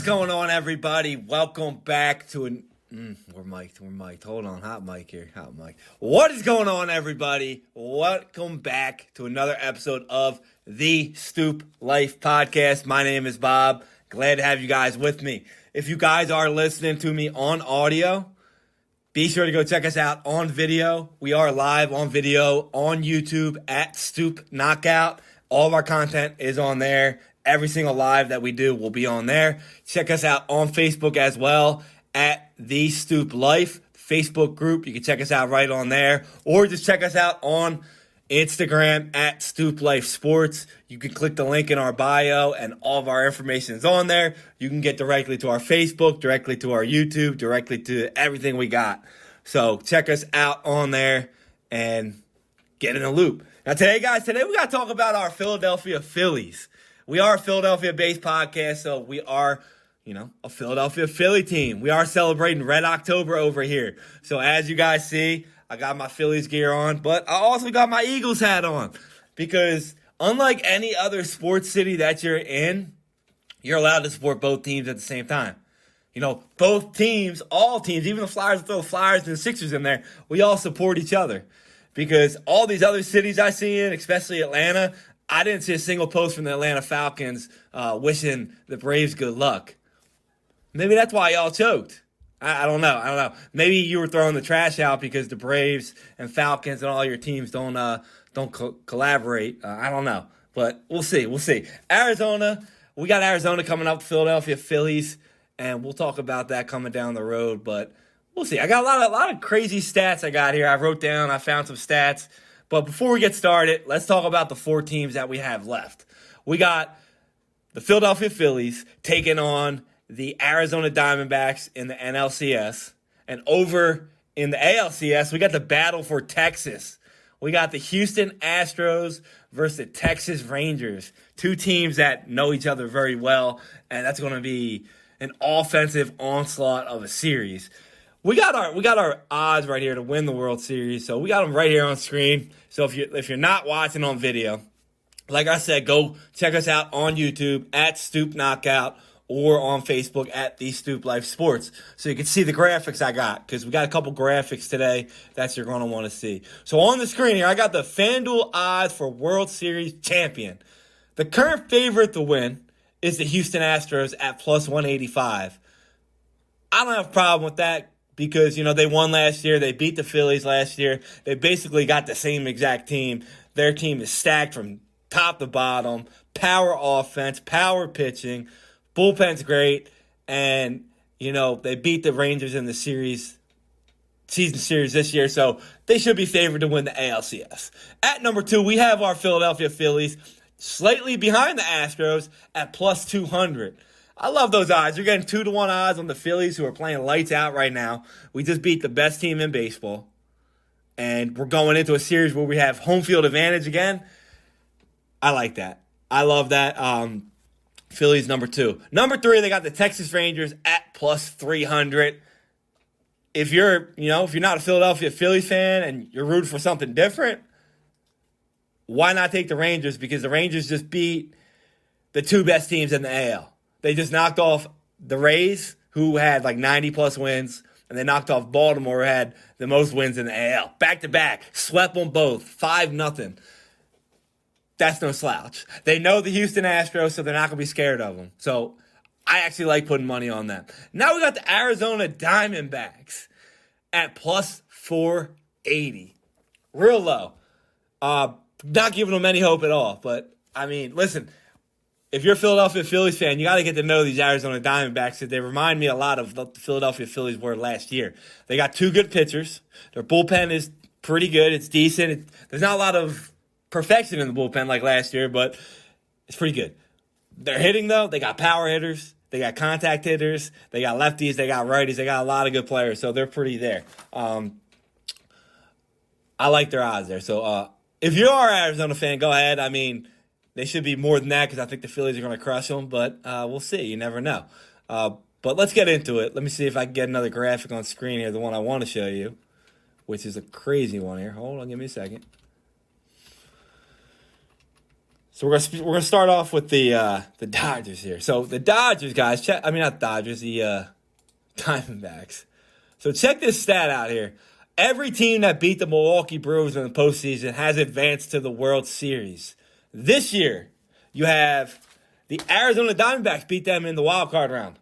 is going on, everybody? Welcome back to an... We're mic'd. Hold on, hot mic here, hot mic. What is going on, everybody? Welcome back to another episode of the Stoop Life Podcast. My name is Bob. Glad to have you guys with me. If you guys are listening to me on audio, be sure to go check us out on video. We are live on video on YouTube at Stoop Knockout. All of our content is on there. Every single live that we do will be on there. Check us out on Facebook as well at The Stoop Life Facebook group. You can check us out right on there. Or just check us out on Instagram at Stoop Life Sports. You can click the link in our bio and all of our information is on there. You can get directly to our Facebook, directly to our YouTube, directly to everything we got. So check us out on there and get in the loop. Now today we got to talk about our Philadelphia Phillies. We are a Philadelphia-based podcast, so we are, a Philadelphia Philly team. We are celebrating Red October over here. So as you guys see, I got my Phillies gear on, but I also got my Eagles hat on because unlike any other sports city that you're in, you're allowed to support both teams at the same time. Both teams, all teams, even the Flyers throw Flyers and the Sixers in there, we all support each other. Because all these other cities I see in, especially Atlanta, I didn't see a single post from the Atlanta Falcons wishing the Braves good luck. Maybe that's why y'all choked. I don't know. Maybe you were throwing the trash out because the Braves and Falcons and all your teams don't collaborate. I don't know. But we'll see. Arizona, we got Arizona coming up, Philadelphia Phillies, and we'll talk about that coming down the road. But we'll see. I got a lot of crazy stats I got here. I found some stats. But before we get started, let's talk about the four teams that we have left. We got the Philadelphia Phillies taking on the Arizona Diamondbacks in the NLCS. And over in the ALCS, we got the battle for Texas. We got the Houston Astros versus the Texas Rangers. Two teams that know each other very well, and that's going to be an offensive onslaught of a series. We got our odds right here to win the World Series, so we got them right here on screen. So if you're not watching on video, like I said, go check us out on YouTube at Stoop Knockout or on Facebook at The Stoop Life Sports, so you can see the graphics I got, because we got a couple graphics today that you're going to want to see. So on the screen here, I got the FanDuel odds for World Series champion. The current favorite to win is the Houston Astros at plus 185. I don't have a problem with that. Because, they won last year. They beat the Phillies last year. They basically got the same exact team. Their team is stacked from top to bottom. Power offense, power pitching. Bullpen's great. And, they beat the Rangers in the season series this year. So they should be favored to win the ALCS. At number 2, we have our Philadelphia Phillies slightly behind the Astros at plus 200. I love those odds. You're getting 2-1 odds on the Phillies, who are playing lights out right now. We just beat the best team in baseball. And we're going into a series where we have home field advantage again. I like that. I love that. Phillies number 2. Number 3, they got the Texas Rangers at plus 300. If you're not a Philadelphia Phillies fan and you're rooting for something different, why not take the Rangers? Because the Rangers just beat the 2 best teams in the AL. They just knocked off the Rays, who had like 90-plus wins, and they knocked off Baltimore, who had the most wins in the AL. Back-to-back, swept them both, 5-0. That's no slouch. They know the Houston Astros, so they're not going to be scared of them. So I actually like putting money on them. Now we got the Arizona Diamondbacks at plus 480. Real low. Not giving them any hope at all. But, listen, if you're a Philadelphia Phillies fan, you got to get to know these Arizona Diamondbacks, because they remind me a lot of the Philadelphia Phillies were last year. They got 2 good pitchers. Their bullpen is pretty good. It's decent. There's not a lot of perfection in the bullpen like last year, but it's pretty good. They're hitting, though. They got power hitters. They got contact hitters. They got lefties. They got righties. They got a lot of good players, so they're pretty there. I like their odds there. So if you are an Arizona fan, go ahead. They should be more than that, because I think the Phillies are going to crush them, but we'll see. You never know. But let's get into it. Let me see if I can get another graphic on screen here, the one I want to show you, which is a crazy one here. Hold on, give me a second. So we're gonna start off with the Dodgers here. So the Dodgers, guys, not Dodgers, the Diamondbacks. So check this stat out here. Every team that beat the Milwaukee Brewers in the postseason has advanced to the World Series. This year, you have the Arizona Diamondbacks beat them in the wild card round.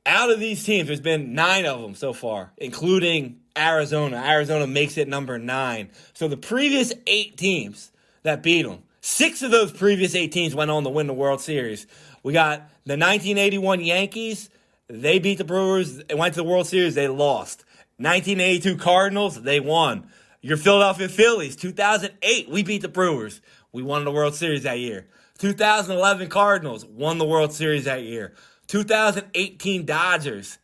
Out of these teams, there's been 9 of them so far, including Arizona. Arizona makes it number 9. So the previous 8 teams that beat them, 6 of those previous 8 teams went on to win the World Series. We got the 1981 Yankees. They beat the Brewers. They went to the World Series. They lost. 1982 Cardinals. They won. Your Philadelphia Phillies, 2008. We beat the Brewers. We won the World Series that year. 2011 Cardinals won the World Series that year. 2018 Dodgers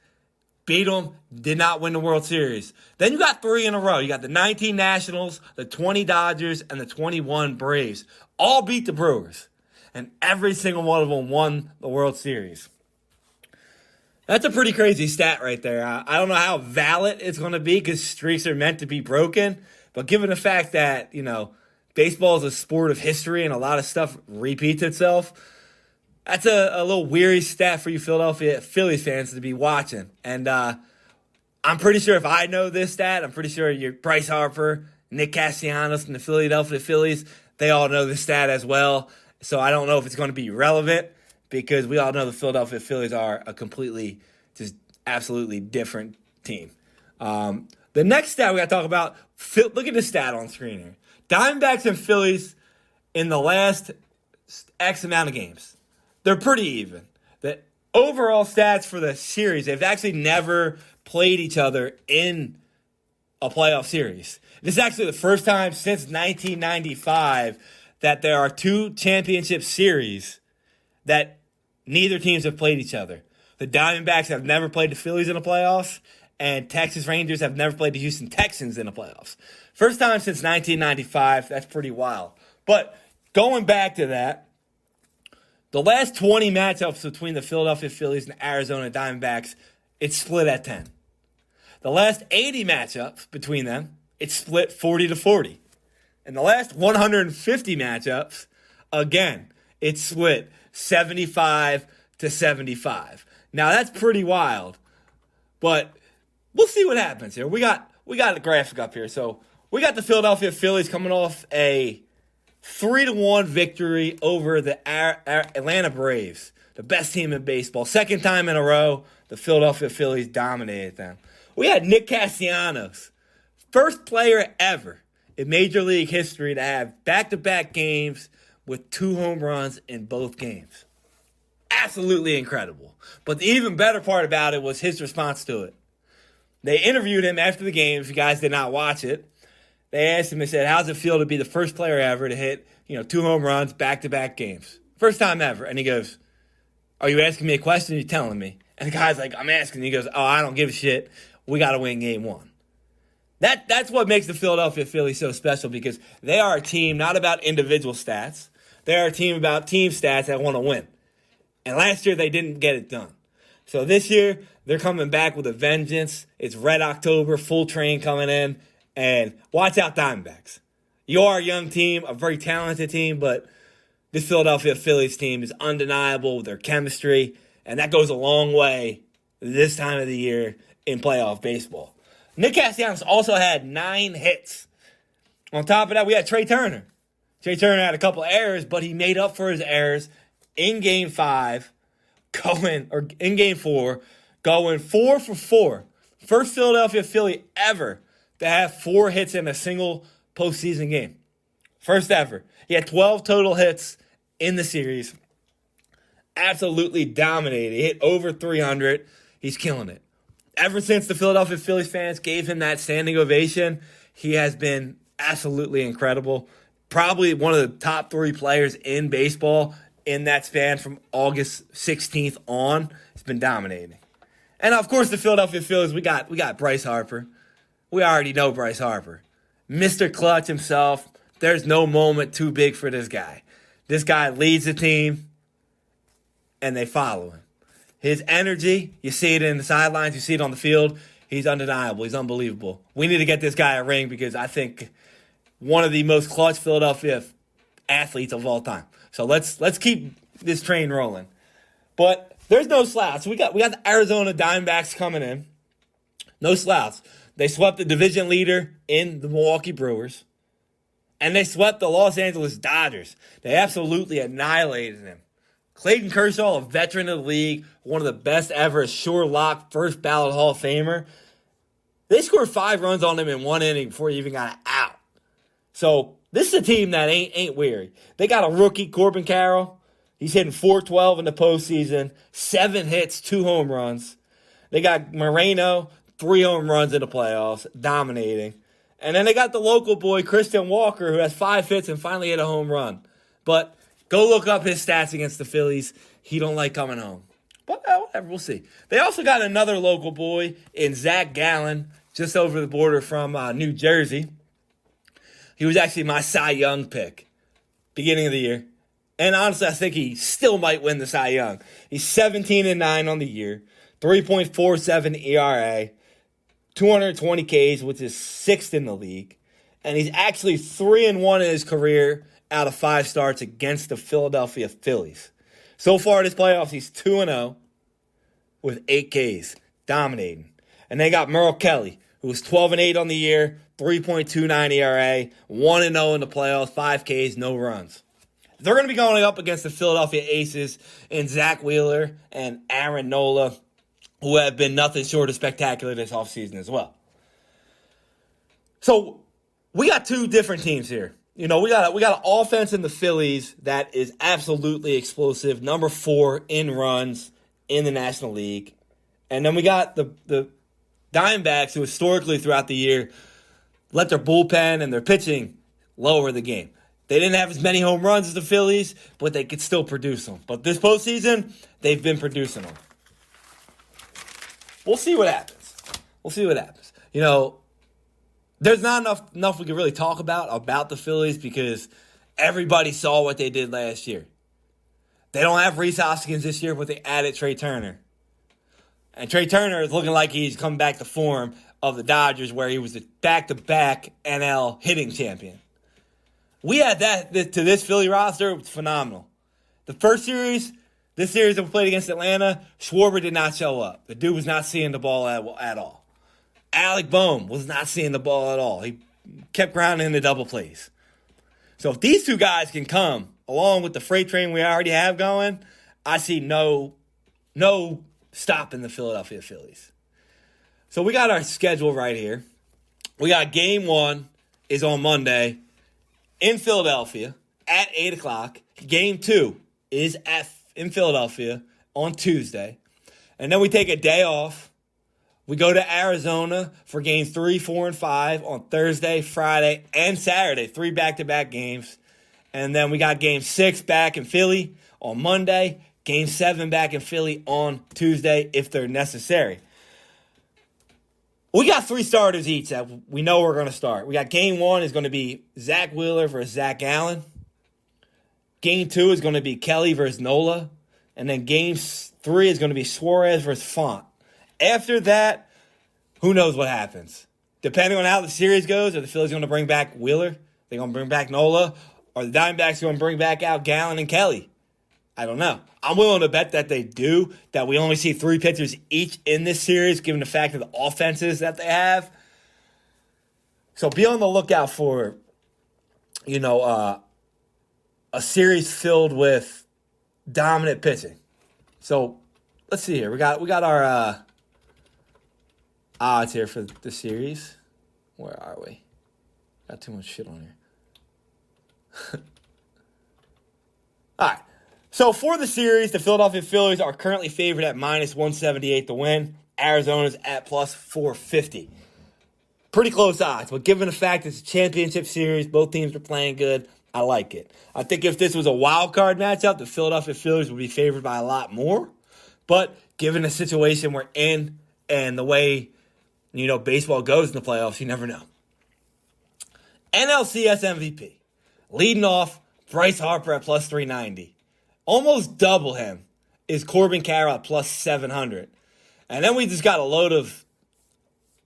beat them, did not win the World Series. Then you got 3 in a row. You got the 19 Nationals, the 20 Dodgers, and the 21 Braves. All beat the Brewers. And every single one of them won the World Series. That's a pretty crazy stat right there. I don't know how valid it's going to be because streaks are meant to be broken. But given the fact that, baseball is a sport of history and a lot of stuff repeats itself, that's a little weary stat for you Philadelphia Phillies fans to be watching. And I'm pretty sure if I know this stat, I'm pretty sure you're Bryce Harper, Nick Castellanos, and the Philadelphia Phillies, they all know this stat as well. So I don't know if it's going to be relevant because we all know the Philadelphia Phillies are a completely, just absolutely different team. The next stat we got to talk about, look at the stat on screen here. Diamondbacks and Phillies in the last X amount of games. They're pretty even. The overall stats for the series, they've actually never played each other in a playoff series. This is actually the first time since 1995 that there are 2 championship series that neither teams have played each other. The Diamondbacks have never played the Phillies in the playoffs, and Texas Rangers have never played the Houston Texans in the playoffs. First time since 1995. That's pretty wild. But going back to that, the last 20 matchups between the Philadelphia Phillies and Arizona Diamondbacks, it's split at 10. The last 80 matchups between them, it's split 40-40. And the last 150 matchups, again, it's split 75-75. Now, that's pretty wild. But we'll see what happens here. We got a graphic up here. So we got the Philadelphia Phillies coming off a 3-1 victory over the Atlanta Braves, the best team in baseball. Second time in a row, the Philadelphia Phillies dominated them. We had Nick Castellanos, first player ever in Major League history to have back-to-back games with 2 home runs in both games. Absolutely incredible. But the even better part about it was his response to it. They interviewed him after the game. If you guys did not watch it, they asked him, they said, how's it feel to be the first player ever to hit, 2 home runs, back-to-back games? First time ever. And he goes, are you asking me a question or are you telling me? And the guy's like, I'm asking. He goes, oh, I don't give a shit. We got to win game 1. That's what makes the Philadelphia Phillies so special because they are a team not about individual stats. They are a team about team stats that want to win. And last year, they didn't get it done. So this year, they're coming back with a vengeance. It's Red October, full train coming in. And watch out, Diamondbacks. You are a young team, a very talented team, but this Philadelphia Phillies team is undeniable with their chemistry, and that goes a long way this time of the year in playoff baseball. Nick Castellanos also had 9 hits. On top of that, we had Trey Turner. Trey Turner had a couple errors, but he made up for his errors in Game 5, in Game 4, going 4 for 4. First Philadelphia Philly ever to have 4 hits in a single postseason game. First ever. He had 12 total hits in the series. Absolutely dominated. He hit over 300. He's killing it. Ever since the Philadelphia Phillies fans gave him that standing ovation, he has been absolutely incredible. Probably one of the top 3 players in baseball in that span from August 16th on. He's been dominating. And, of course, the Philadelphia Phillies, we got Bryce Harper. We already know Bryce Harper. Mr. Clutch himself. There's no moment too big for this guy. This guy leads the team, and they follow him. His energy, you see it in the sidelines, you see it on the field. He's undeniable. He's unbelievable. We need to get this guy a ring because I think one of the most clutch Philadelphia athletes of all time. So let's keep this train rolling. But there's no slouch. We got the Arizona Diamondbacks coming in. No slouch. They swept the division leader in the Milwaukee Brewers. And they swept the Los Angeles Dodgers. They absolutely annihilated them. Clayton Kershaw, a veteran of the league, one of the best ever, a sure lock, first ballot Hall of Famer. They scored 5 runs on him in 1 inning before he even got out. So this is a team that ain't weary. They got a rookie, Corbin Carroll. He's hitting .412 in the postseason, 7 hits, 2 home runs. They got Moreno, 3 home runs in the playoffs, dominating. And then they got the local boy, Christian Walker, who has 5 hits and finally hit a home run. But go look up his stats against the Phillies. He don't like coming home. But whatever, we'll see. They also got another local boy in Zach Gallen, just over the border from New Jersey. He was actually my Cy Young pick, beginning of the year. And honestly, I think he still might win the Cy Young. He's 17-9 on the year, 3.47 ERA, 220 Ks, which is 6th in the league. And he's actually 3-1 in his career out of 5 starts against the Philadelphia Phillies. So far this playoffs, he's 2-0 with 8 Ks, dominating. And they got Merrill Kelly, who was 12-8 on the year, 3.29 ERA, 1-0 in the playoffs, 5 Ks, no runs. They're going to be going up against the Philadelphia Aces and Zach Wheeler and Aaron Nola, who have been nothing short of spectacular this offseason as well. So we got 2 different teams here. You know, we got an offense in the Phillies that is absolutely explosive, number 4 in runs in the National League. And then we got the Diamondbacks, who historically throughout the year let their bullpen and their pitching lower the game. They didn't have as many home runs as the Phillies, but they could still produce them. But this postseason, they've been producing them. We'll see what happens. You know, there's not enough we can really talk about the Phillies because everybody saw what they did last year. They don't have Rhys Hoskins this year, but they added Trey Turner. And Trey Turner is looking like he's come back to form of the Dodgers, where he was the back-to-back NL hitting champion. We had that to this Philly roster. It was phenomenal. The first series, this series that we played against Atlanta, Schwarber did not show up. The dude was not seeing the ball at all. Alec Boehm was not seeing the ball at all. He kept grounding into double plays. So if these 2 guys can come, along with the freight train we already have going, I see no stopping the Philadelphia Phillies. So we got our schedule right here. We got game 1 is on Monday in Philadelphia at 8 o'clock. Game 2 is in Philadelphia on Tuesday. And then we take a day off. We go to Arizona for games 3, 4, and 5 on Thursday, Friday, and Saturday. 3 back-to-back games. And then we got game 6 back in Philly on Monday. Game 7 back in Philly on Tuesday if they're necessary. We got 3 starters each that we know we're going to start. We got game 1 is going to be Zach Wheeler versus Zach Gallen. Game 2 is going to be Kelly versus Nola. And then game 3 is going to be Suarez versus Font. After that, who knows what happens. Depending on how the series goes, are the Phillies going to bring back Wheeler? They're going to bring back Nola? Or the Diamondbacks going to bring back out Gallen and Kelly? I don't know. I'm willing to bet that they do, that we only see 3 pitchers each in this series, given the fact of the offenses that they have. So be on the lookout for, a series filled with dominant pitching. So let's see here. We got our odds here for the series. Where are we? Got too much shit on here. All right. So for the series, the Philadelphia Phillies are currently favored at -178 to win. Arizona's at +450. Pretty close odds, but given the fact it's a championship series, both teams are playing good, I like it. I think if this was a wild card matchup, the Philadelphia Phillies would be favored by a lot more. But given the situation we're in and the way, baseball goes in the playoffs, you never know. NLCS MVP. Leading off, Bryce Harper at +390. Almost double him is Corbin Carroll at +700. And then we just got a load of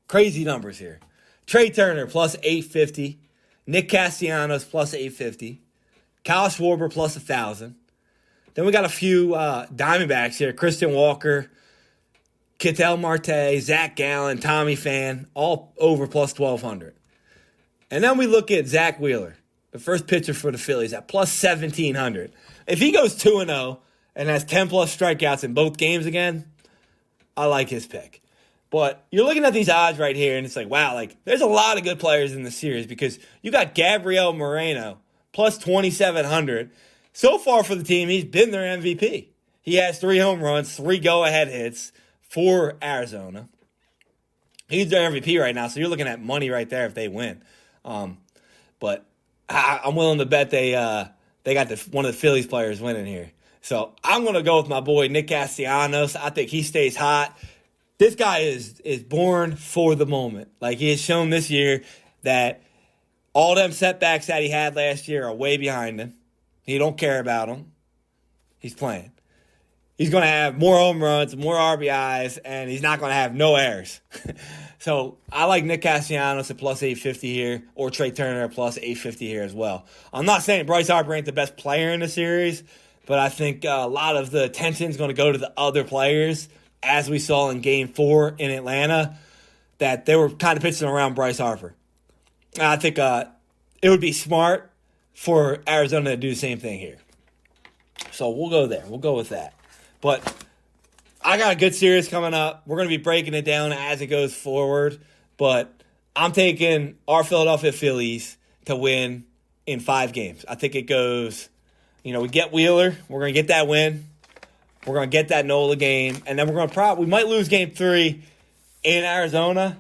crazy numbers here. Trey Turner +850. Nick Castellanos +850. Kyle Schwarber plus 1,000. Then we got a few Diamondbacks here. Christian Walker, Ketel Marte, Zach Gallen, Tommy Pham, all over plus 1,200. And then we look at Zach Wheeler, the first pitcher for the Phillies, at plus 1,700. If he goes 2-0 and has 10-plus strikeouts in both games again, I like his pick. But you're looking at these odds right here, and it's like, wow, like there's a lot of good players in the series because you got Gabriel Moreno, plus 2,700. So far for the team, he's been their MVP. He has 3 home runs, 3 go-ahead hits for Arizona. He's their MVP right now, so you're looking at money right there if they win. But I'm willing to bet they got one of the Phillies players winning here. So I'm going to go with my boy Nick Castellanos. I think he stays hot. This guy is born for the moment. Like, he has shown this year that all them setbacks that he had last year are way behind him. He don't care about them. He's playing. He's going to have more home runs, more RBIs, and he's not going to have no errors. So I like Nick Castellanos at plus 850 here, or Trey Turner at plus 850 here as well. I'm not saying Bryce Harper ain't the best player in the series, but I think a lot of the attention is going to go to the other players, as we saw in Game 4 in Atlanta, that they were kind of pitching around Bryce Harper. I think it would be smart for Arizona to do the same thing here. So we'll go there. We'll go with that. But I got a good series coming up. We're going to be breaking it down as it goes forward. But I'm taking our Philadelphia Phillies to win in 5 games. I think it goes, we get Wheeler. We're going to get that win. We're going to get that Nola game. And then we might lose Game 3 in Arizona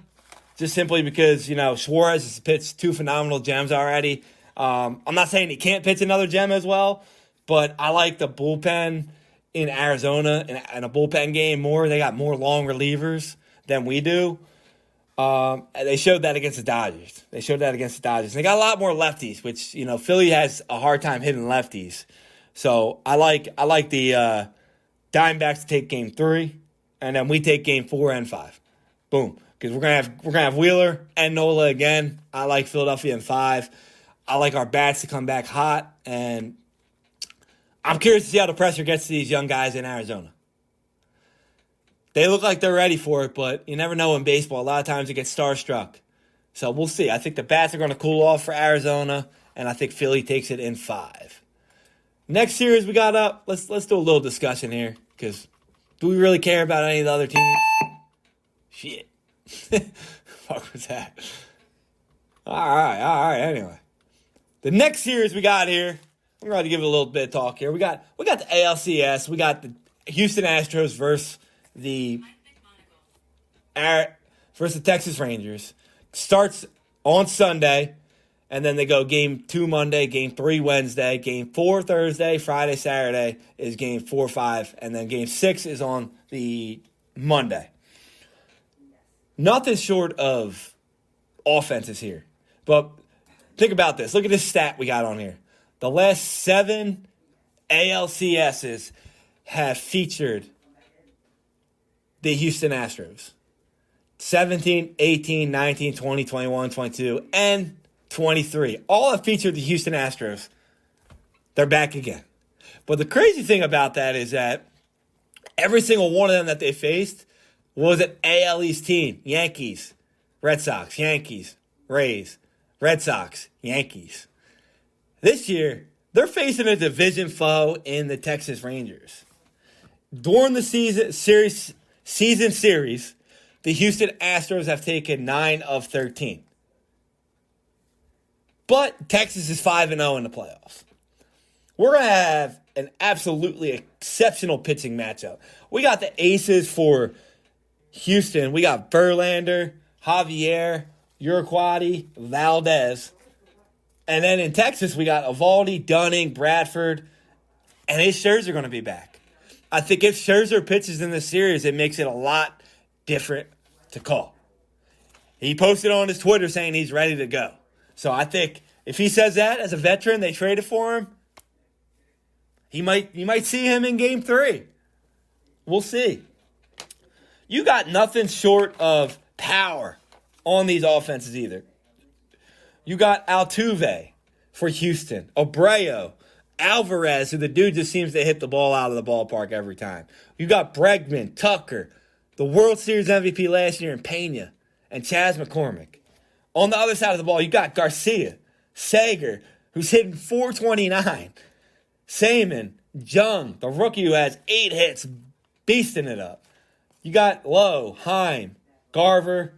just simply because, Suarez has pitched 2 phenomenal gems already. I'm not saying he can't pitch another gem as well, but I like the bullpen in Arizona in a bullpen game more. They got more long relievers than we do. They showed that against the Dodgers. They got a lot more lefties, which, Philly has a hard time hitting lefties. So I like the Diamondbacks to take Game 3, and then we take Game 4 and 5. Boom. Because we're gonna have Wheeler and Nola again. I like Philadelphia in 5. I like our bats to come back hot, and I'm curious to see how the pressure gets to these young guys in Arizona. They look like they're ready for it, but you never know in baseball. A lot of times it gets starstruck. So we'll see. I think the bats are going to cool off for Arizona, and I think Philly takes it in 5. Next series we got up, let's do a little discussion here, because do we really care about any of the other teams? Shit. Fuck was that? All right, anyway. The next series we got here, we're going to give it a little bit of talk here. We got the ALCS. We got the Houston Astros versus the Texas Rangers. Starts on Sunday, and then they go Game 2 Monday, Game 3 Wednesday, Game 4 Thursday, Friday, Saturday is Game 4, 5, and then Game 6 is on the Monday. Nothing short of offenses here. But think about this. Look at this stat we got on here. The last 7 ALCSs have featured the Houston Astros. 17, 18, 19, 20, 21, 22, and 23. All have featured the Houston Astros. They're back again. But the crazy thing about that is that every single one of them that they faced was an AL East team. Yankees, Red Sox, Yankees, Rays, Red Sox, Yankees. This year, they're facing a division foe in the Texas Rangers. During the season series, the Houston Astros have taken 9 of 13. But Texas is 5-0 in the playoffs. We're going to have an absolutely exceptional pitching matchup. We got the aces for Houston. We got Verlander, Javier, Urquidy, Valdez. And then in Texas, we got Eovaldi, Dunning, Bradford, and his Scherzer are going to be back. I think if Scherzer pitches in this series, it makes it a lot different to call. He posted on his Twitter saying he's ready to go. So I think if he says that as a veteran, they traded for him, you might see him in Game 3. We'll see. You got nothing short of power on these offenses either. You got Altuve for Houston, Abreu, Alvarez, who the dude just seems to hit the ball out of the ballpark every time. You got Bregman, Tucker, the World Series MVP last year in Pena, and Chas McCormick. On the other side of the ball, you got Garcia, Sager, who's hitting .429, Seaman, Jung, the rookie who has 8 hits, beasting it up. You got Lowe, Heim, Garver,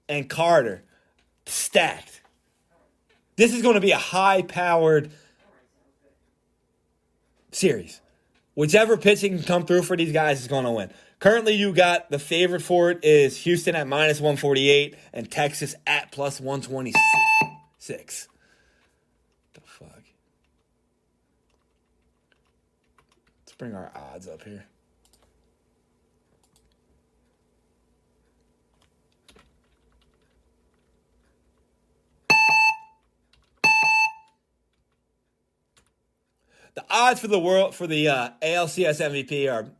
and Carter stacked. This is going to be a high-powered series. Whichever pitching can come through for these guys is going to win. Currently, you got the favorite for it is Houston at -148 and Texas at +126. The fuck? Let's bring our odds up here. The odds for the ALCS MVP are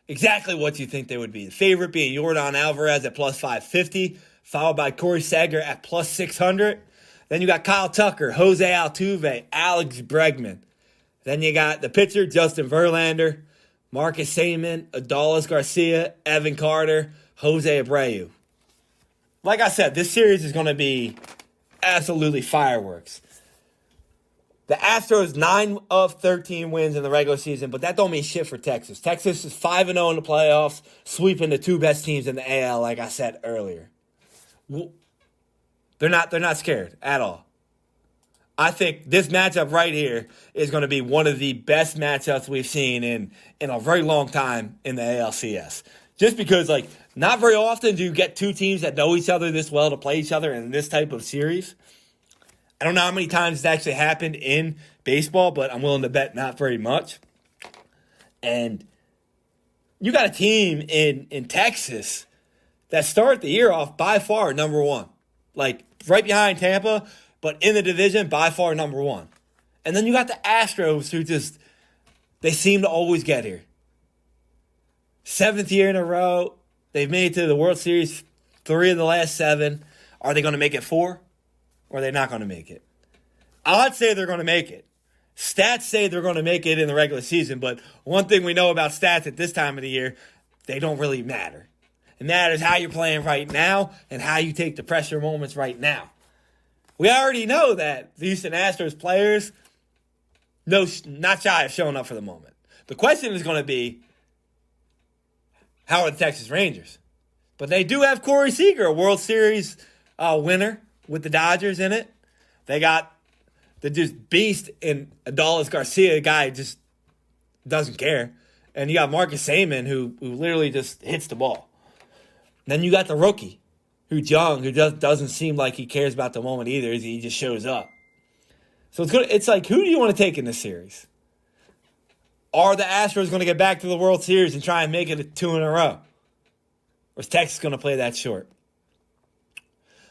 exactly what you think they would be. The favorite being Yordan Alvarez at +550, followed by Corey Seager at +600. Then you got Kyle Tucker, Jose Altuve, Alex Bregman. Then you got the pitcher, Justin Verlander, Marcus Semien, Adolis Garcia, Evan Carter, Jose Abreu. Like I said, this series is going to be absolutely fireworks. The Astros, 9 of 13 wins in the regular season, but that don't mean shit for Texas. Texas is 5-0 in the playoffs, sweeping the 2 best teams in the AL, like I said earlier. They're not scared at all. I think this matchup right here is going to be one of the best matchups we've seen in a very long time in the ALCS. Just because, not very often do you get 2 teams that know each other this well to play each other in this type of series. I don't know how many times it's actually happened in baseball, but I'm willing to bet not very much. And you got a team in Texas that started the year off by far number 1. Right behind Tampa, but in the division, by far number 1. And then you got the Astros who they seem to always get here. 7th year in a row. They've made it to the World Series 3 of the last 7. Are they going to make it 4? Or are they not going to make it? Odds say they're going to make it. Stats say they're going to make it in the regular season, but one thing we know about stats at this time of the year, they don't really matter. It matters how you're playing right now and how you take the pressure moments right now. We already know that the Houston Astros players, not shy of showing up for the moment. The question is going to be, how are the Texas Rangers? But they do have Corey Seager, a World Series winner, with the Dodgers in it. They got the just beast in Adolis Garcia, a guy just doesn't care. And you got Marcus Semien, who literally just hits the ball. Then you got the rookie, who's young, who doesn't seem like he cares about the moment either. He just shows up. So it's like, who do you want to take in this series? Are the Astros going to get back to the World Series and try and make it 2 in a row? Or is Texas going to play that short?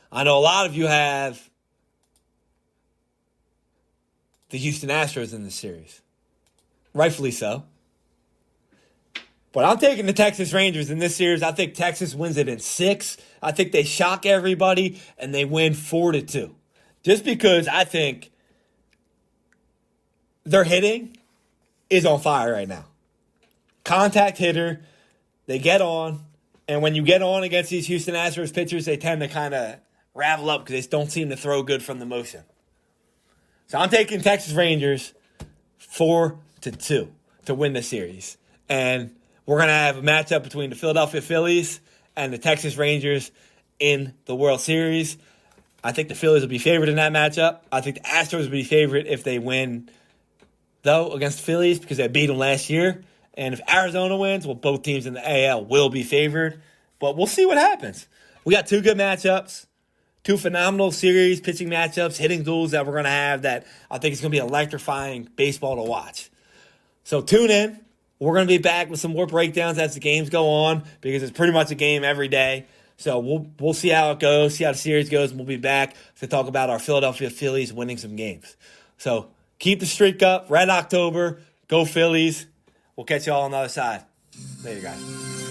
I know a lot of you have the Houston Astros in this series. Rightfully so. But I'm taking the Texas Rangers in this series. I think Texas wins it in 6. I think they shock everybody and they win 4-2. Just because I think their hitting is on fire right now. Contact hitter. They get on. And when you get on against these Houston Astros pitchers, they tend to kind of ravel up because they don't seem to throw good from the motion. So I'm taking Texas Rangers 4-2 to win the series. And we're going to have a matchup between the Philadelphia Phillies and the Texas Rangers in the World Series. I think the Phillies will be favored in that matchup. I think the Astros will be favored if they win, though, against the Phillies because they beat them last year. And if Arizona wins, well, both teams in the AL will be favored. But we'll see what happens. We got 2 good matchups. 2 phenomenal series, pitching matchups, hitting duels that we're going to have that I think is going to be electrifying baseball to watch. So tune in. We're going to be back with some more breakdowns as the games go on because it's pretty much a game every day. So we'll see how it goes, see how the series goes, and we'll be back to talk about our Philadelphia Phillies winning some games. So keep the streak up. Red October. Go Phillies. We'll catch you all on the other side. Later, guys.